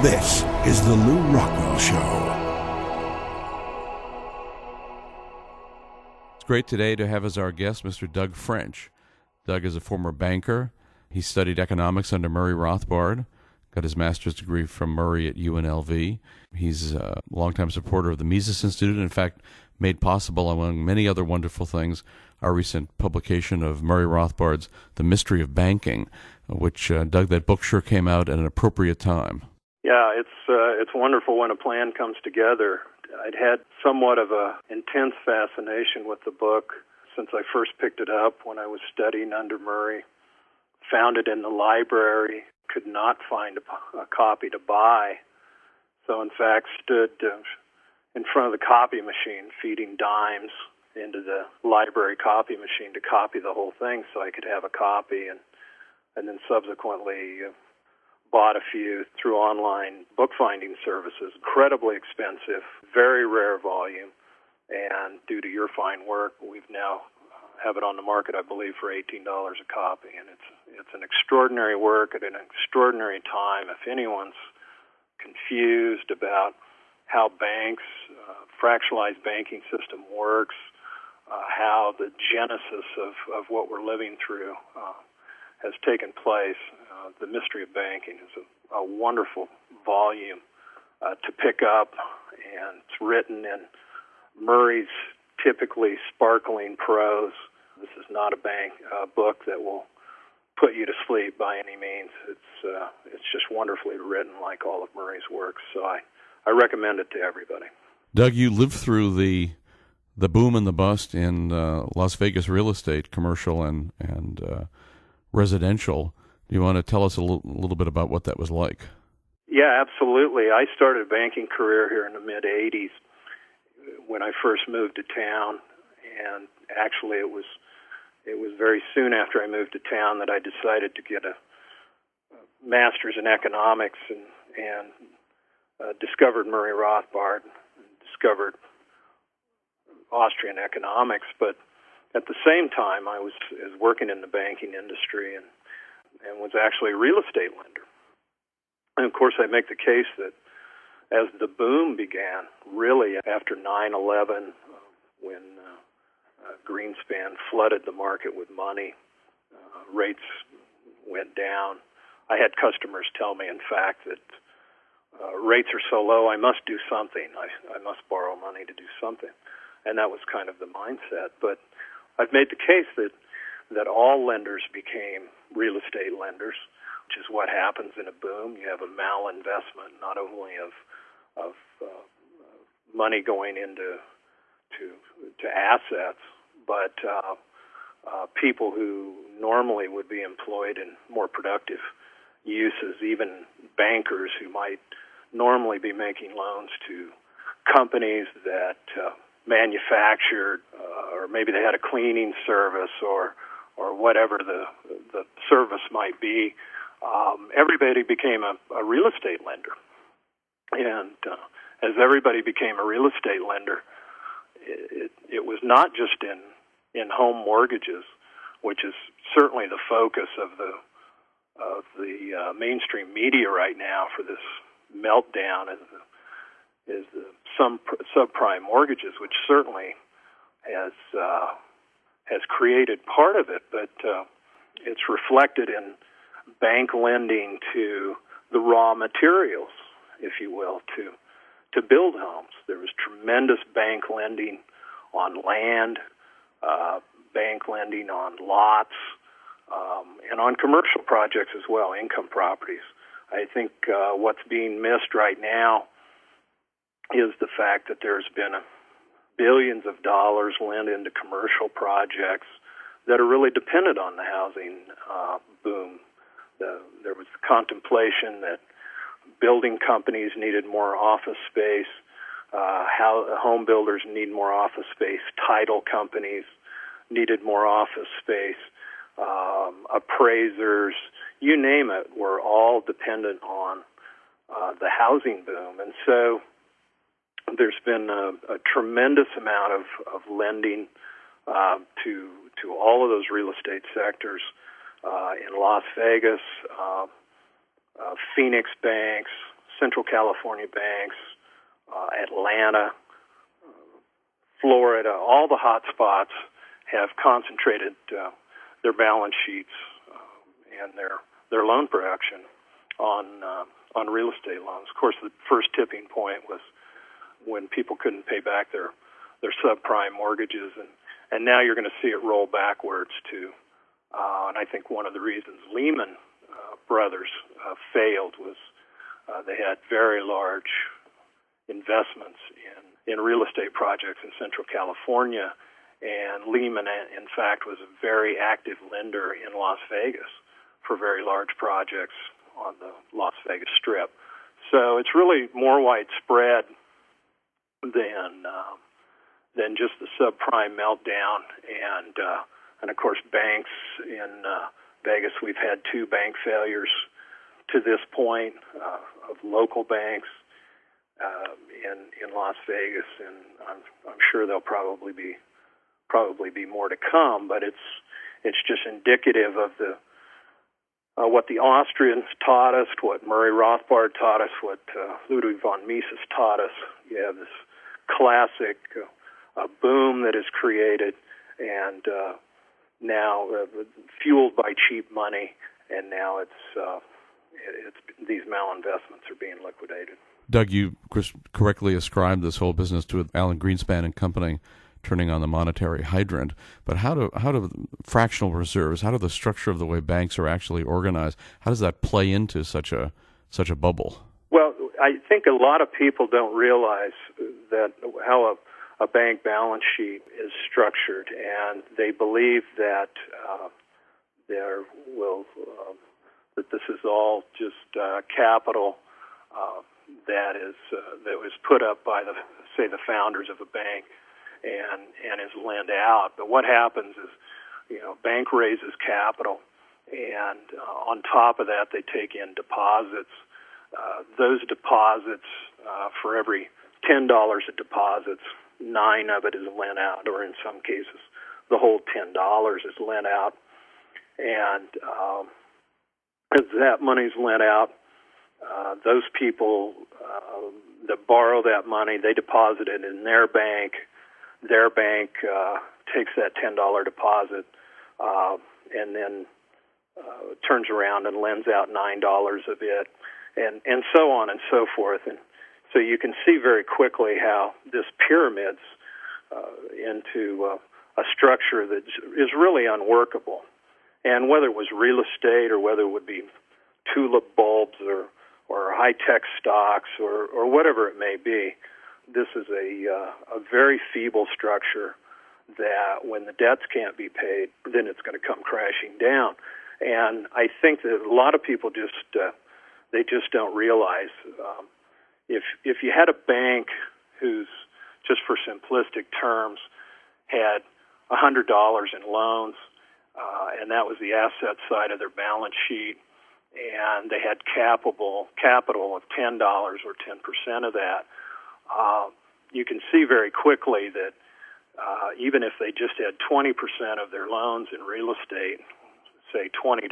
This is the Lew Rockwell Show. It's great today to have as our guest Mr. Doug French. Doug is a former banker. He studied economics under Murray Rothbard, got his master's degree from Murray at UNLV. He's a longtime supporter of the Mises Institute, in fact, made possible, among many other wonderful things, our recent publication of Murray Rothbard's The Mystery of Banking, which, Doug, that book sure came out at an appropriate time. Yeah, it's wonderful when a plan comes together. I'd had somewhat of an intense fascination with the book since I first picked it up when I was studying under Murray. Found it in the library, could not find a copy to buy. So, in fact, stood in front of the copy machine feeding dimes into the library copy machine to copy the whole thing so I could have a copy, and then subsequently bought a few through online bookfinding services. Incredibly expensive, very rare volume, and due to your fine work, we've now have it on the market, I believe, for $18 a copy, and it's an extraordinary work at an extraordinary time. If anyone's confused about how banks, fractionalized banking system works, how the genesis of what we're living through has taken place, The Mystery of Banking is a wonderful volume to pick up, and it's written in Murray's typically sparkling prose. This is not a book that will put you to sleep by any means. It's just wonderfully written, like all of Murray's works. So I recommend it to everybody. Doug, you lived through the boom and the bust in Las Vegas real estate, commercial and residential. Do you want to tell us a little bit about what that was like? Yeah, absolutely. I started a banking career here in the mid-'80s when I first moved to town, and actually it was very soon after I moved to town that I decided to get a master's in economics and discovered Murray Rothbard, discovered Austrian economics, but at the same time I was working in the banking industry and was actually a real estate lender. And of course I make the case that as the boom began, really after 9/11, when Greenspan flooded the market with money, rates went down. I had customers tell me, in fact, that rates are so low, I must do something. I must borrow money to do something. And that was kind of the mindset. But I've made the case that all lenders became real estate lenders, which is what happens in a boom. You have a malinvestment, not only of money going into assets, but people who normally would be employed in more productive uses, even bankers who might normally be making loans to companies that manufactured, or maybe they had a cleaning service or whatever the service might be. Everybody became a real estate lender. And as everybody became a real estate lender, it was not just in home mortgages, which is certainly the focus of the mainstream media right now for this meltdown, is the subprime mortgages, which certainly has created part of it, but it's reflected in bank lending to the raw materials, if you will, to build homes. There was tremendous bank lending on land, bank lending on lots, and on commercial projects as well, income properties. I think what's being missed right now is the fact that there's been billions of dollars lent into commercial projects that are really dependent on the housing boom. There was contemplation that building companies needed more office space, how home builders need more office space, title companies needed more office space, appraisers, you name it, were all dependent on the housing boom. And so there's been a tremendous amount of lending to all of those real estate sectors in Las Vegas, Phoenix banks, Central California banks, Atlanta, Florida, all the hot spots have concentrated their balance sheets and their loan production on real estate loans. Of course, the first tipping point was when people couldn't pay back their subprime mortgages, and now you're going to see it roll backwards to, and I think one of the reasons Lehman Brothers failed was they had very large investments in real estate projects in Central California, and Lehman, in fact, was a very active lender in Las Vegas for very large projects on the Las Vegas Strip. So it's really more widespread than just the subprime meltdown, and of course banks in Vegas. We've had 2 bank failures to this point of local banks in Las Vegas, and I'm sure there'll probably be more to come. But it's just indicative of what the Austrians taught us, what Murray Rothbard taught us, what Ludwig von Mises taught us. You have this classic boom that is created, and now fueled by cheap money, and now it's these malinvestments are being liquidated. Doug, you correctly ascribed this whole business to Alan Greenspan and company turning on the monetary hydrant. But how do fractional reserves, how do the structure of the way banks are actually organized, how does that play into such a bubble? Well, I think a lot of people don't realize that how a bank balance sheet is structured, and they believe that that this is all just capital that was put up by the founders of a bank and is lent out. But what happens is, bank raises capital, and on top of that, they take in deposits. Those deposits, for every $10 of deposits, 9 of it is lent out, or in some cases, the whole $10 is lent out. And as that money's lent out, those people that borrow that money, they deposit it in their bank. Their bank takes that $10 deposit and then turns around and lends out $9 of it, and so on and so forth. And so you can see very quickly how this pyramids into a structure that is really unworkable. And whether it was real estate or whether it would be tulip bulbs or high-tech stocks or whatever it may be, this is a very feeble structure that when the debts can't be paid, then it's going to come crashing down. And I think that a lot of people just don't realize if you had a bank who's, just for simplistic terms, had $100 in loans, and that was the asset side of their balance sheet, and they had capital of $10 or 10% of that, you can see very quickly that even if they just had 20% of their loans in real estate, say $20,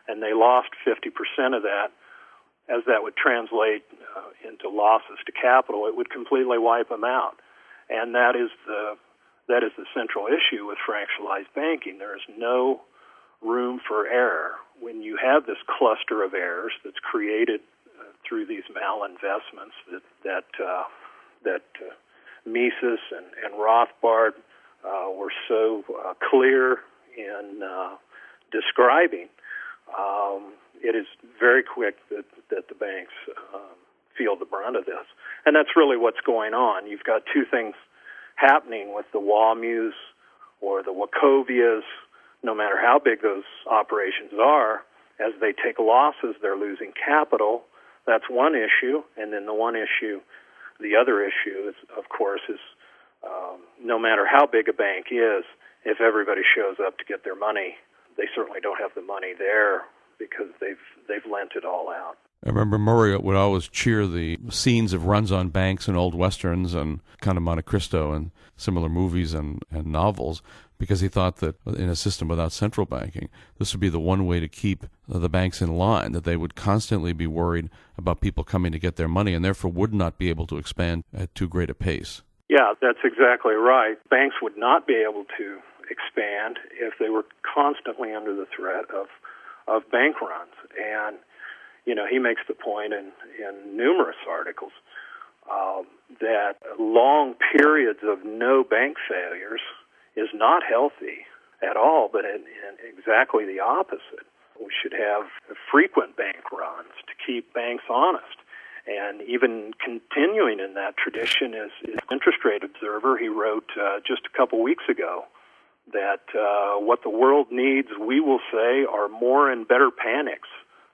and they lost 50% of that, as that would translate into losses to capital, it would completely wipe them out. And that is the central issue with fractionalized banking. There is no room for error. When you have this cluster of errors that's created through these malinvestments that Mises and Rothbard were so clear in describing, it is very quick that the banks feel the brunt of this. And that's really what's going on. You've got 2 things happening with the WAMUs or the Wachovias. No matter how big those operations are, as they take losses, they're losing capital. That's one issue. And then the other issue is, of course, no matter how big a bank is, if everybody shows up to get their money, they certainly don't have the money there because they've lent it all out. I remember Murray would always cheer the scenes of runs on banks in old westerns and Count of Monte Cristo and similar movies and novels. because he thought that in a system without central banking, this would be the one way to keep the banks in line, that they would constantly be worried about people coming to get their money and therefore would not be able to expand at too great a pace. Yeah, that's exactly right. Banks would not be able to expand if they were constantly under the threat of bank runs. And, he makes the point in numerous articles that long periods of no bank failures is not healthy at all, but in exactly the opposite. We should have frequent bank runs to keep banks honest. And even continuing in that tradition is Interest Rate Observer. He wrote just a couple weeks ago that what the world needs, we will say, are more and better panics.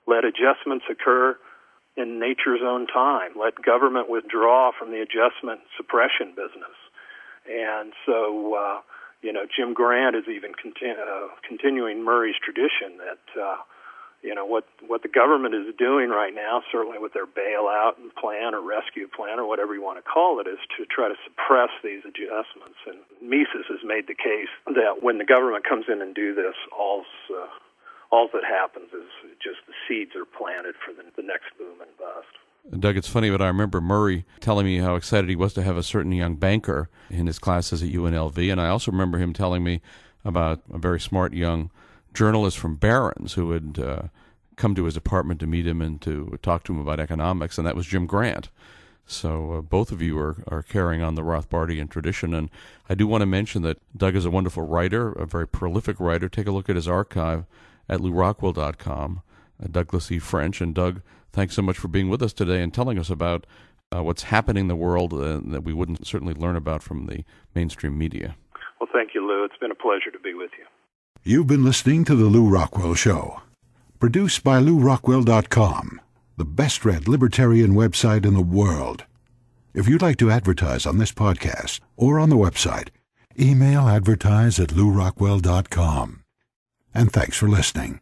Let adjustments occur in nature's own time. Let government withdraw from the adjustment suppression business. And so, Jim Grant is even continuing Murray's tradition that, what the government is doing right now, certainly with their bailout plan or rescue plan or whatever you want to call it, is to try to suppress these adjustments. And Mises has made the case that when the government comes in and do this, all that happens is just the seeds are planted for the next boom and bust. Doug, it's funny, but I remember Murray telling me how excited he was to have a certain young banker in his classes at UNLV, and I also remember him telling me about a very smart young journalist from Barron's who had come to his apartment to meet him and to talk to him about economics, and that was Jim Grant. So both of you are carrying on the Rothbardian tradition, and I do want to mention that Doug is a wonderful writer, a very prolific writer. Take a look at his archive at LewRockwell.com, Douglas E. French. And Doug, thanks so much for being with us today and telling us about what's happening in the world that we wouldn't certainly learn about from the mainstream media. Well, thank you, Lew. It's been a pleasure to be with you. You've been listening to The Lew Rockwell Show, produced by LewRockwell.com, the best-read libertarian website in the world. If you'd like to advertise on this podcast or on the website, email advertise@LewRockwell.com. And thanks for listening.